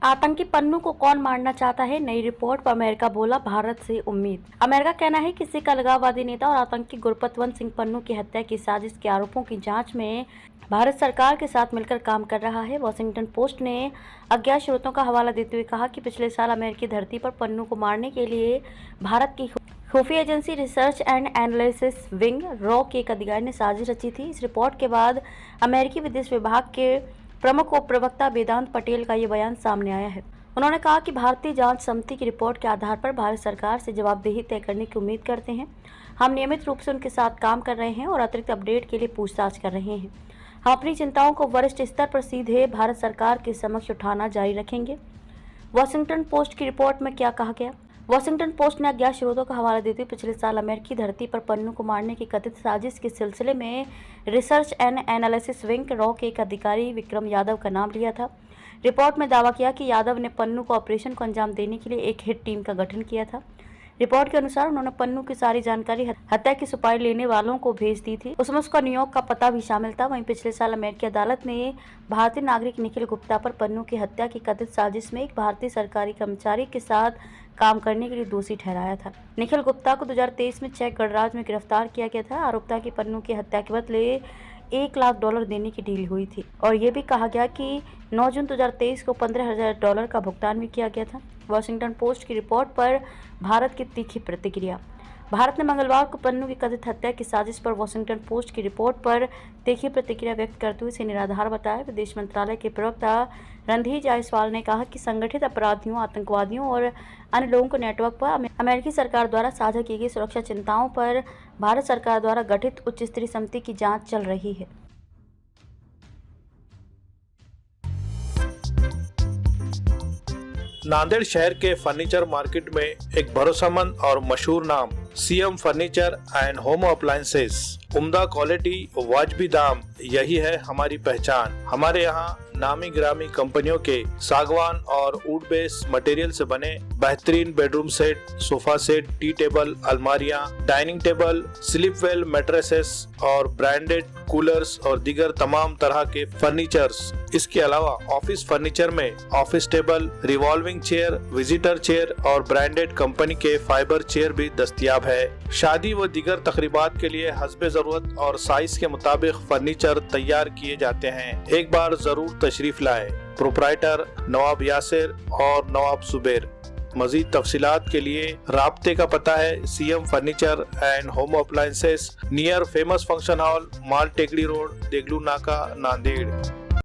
आतंकी पन्नू को कौन मारना चाहता है, नई रिपोर्ट पर अमेरिका बोला भारत से उम्मीद। अमेरिका का कहना है कि सिख अलगाववादी नेता और आतंकी गुरपतवंत सिंह पन्नू की हत्या की साजिश के आरोपों की जांच में भारत सरकार के साथ मिलकर काम कर रहा है। वॉशिंगटन पोस्ट ने अज्ञात स्रोतों का हवाला देते हुए कहा कि पिछले साल अमेरिकी धरती पर पन्नू को मारने के लिए भारत की खुफिया agency research and analysis wing raw के एक अधिकारी ने साजिश रची थी। इस रिपोर्ट के बाद अमेरिकी विदेश विभाग के प्रमुख उप प्रवक्ता वेदांत पटेल का ये बयान सामने आया है। उन्होंने कहा कि भारतीय जांच समिति की रिपोर्ट के आधार पर भारत सरकार से जवाबदेही तय करने की उम्मीद करते हैं। हम नियमित रूप से उनके साथ काम कर रहे हैं और अतिरिक्त अपडेट के लिए पूछताछ कर रहे हैं। हम अपनी चिंताओं को वरिष्ठ स्तर पर सीधे भारत सरकार के समक्ष उठाना जारी रखेंगे। वॉशिंगटन पोस्ट की रिपोर्ट में क्या कहा गया? वॉशिंगटन पोस्ट ने अज्ञात स्रोतों का हवाला देते हुए पिछले साल अमेरिकी धरती पर पन्नू को मारने की कथित साजिश के सिलसिले में research and analysis wing raw के एक अधिकारी विक्रम यादव का नाम लिया था। रिपोर्ट में दावा किया कि यादव ने पन्नू को ऑपरेशन को अंजाम देने के लिए एक हिट टीम का गठन किया था। रिपोर्ट के अनुसार उन्होंने पन्नू की सारी जानकारी हत्या की सुपारी लेने वालों को भेज दी थी। उसमें उसका न्यूयॉर्क का पता भी शामिल था। वहीं पिछले साल अमेरिकी अदालत ने भारतीय नागरिक निखिल गुप्ता पर पन्नू की हत्या की कथित साजिश में एक भारतीय सरकारी कर्मचारी के साथ काम करने के लिए दोषी ठहराया था। निखिल गुप्ता को 2023 में चेक गणराज में गिरफ्तार किया गया था। आरोप था कि पन्नू की हत्या के बदले $1 लाख देने की डील हुई थी और ये भी कहा गया कि 9 जून 2023 को $15,000 का भुगतान भी किया गया था। वॉशिंगटन पोस्ट की रिपोर्ट पर भारत की तीखी प्रतिक्रिया। भारत ने मंगलवार को पन्नू की कथित हत्या की साजिश पर वॉशिंगटन पोस्ट की रिपोर्ट पर तीखी प्रतिक्रिया व्यक्त करते हुए इसे निराधार बताया। विदेश मंत्रालय के प्रवक्ता रणधीर जायसवाल ने कहा कि संगठित अपराधियों, आतंकवादियों और अन्य लोगों के नेटवर्क पर अमेरिकी सरकार द्वारा साझा की गई सुरक्षा चिंताओं पर भारत सरकार द्वारा गठित उच्च स्तरीय समिति की जांच चल रही है। नांदेड़ शहर के फर्नीचर मार्केट में एक भरोसेमंद और मशहूर नाम CM furniture and home appliances. उम्दा क्वालिटी, वाजबी दाम, यही है हमारी पहचान। हमारे यहाँ नामी गिरामी कंपनियों के सागवान और वुड बेस मटेरियल से बने बेहतरीन bedroom set, sofa set, tea table, अलमारियां, dining table, sleep well mattresses और ब्रांडेड कूलर्स और दीगर तमाम तरह के फर्नीचर्स। इसके अलावा ऑफिस फर्नीचर में office table, revolving chair, visitor chair और ब्रांडेड कंपनी के फाइबर चेयर भी दस्तयाब है। शादी व दीगर तकरीबात के लिए हस्बे जरूरत और साइज के मुताबिक फर्नीचर तैयार किए जाते हैं। एक बार जरूर तशरीफ लाएं। प्रोप्राइटर नवाब यासिर और नवाब सुबेर। मजीद तफसीलात के लिए राब्ते का पता है CM furniture and home appliances, near famous function hall, Mal Tekdi road, Deglur नाका, नांदेड़।